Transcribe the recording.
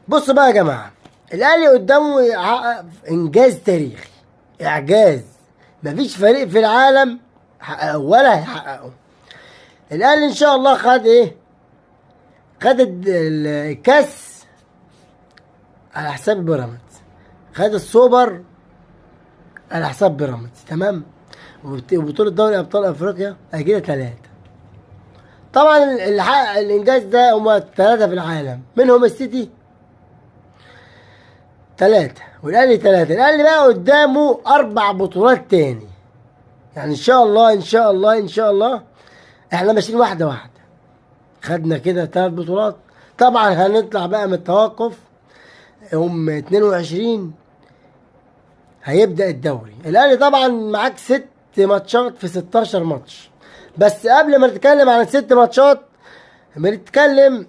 بصوا بقى يا جماعه، الاهلي قدامه يحقق انجاز تاريخي، اعجاز مفيش فريق في العالم حققه ولا هيحققه. الاهلي ان شاء الله خد ايه؟ خد الكاس على حساب بيراميدز، خد السوبر على حساب بيراميدز، تمام. وبطولة دوري ابطال افريقيا كده ثلاثة. طبعا اللي حقق الانجاز ده هم ثلاثة في العالم، منهم السيتي ثلاثة والاهلي ثلاثة. الاهلي بقى قدامه 4 بطولات تاني، يعني ان شاء الله ان شاء الله ان شاء الله احنا ماشيين واحدة واحدة. خدنا كده 3 بطولات، طبعا هنطلع بقى من التوقف يوم 22 هيبدأ الدوري. الاهلي طبعا معاك 6 ماتشات في 16 ماتش. بس قبل ما نتكلم عن ال6 ماتشات بنتكلم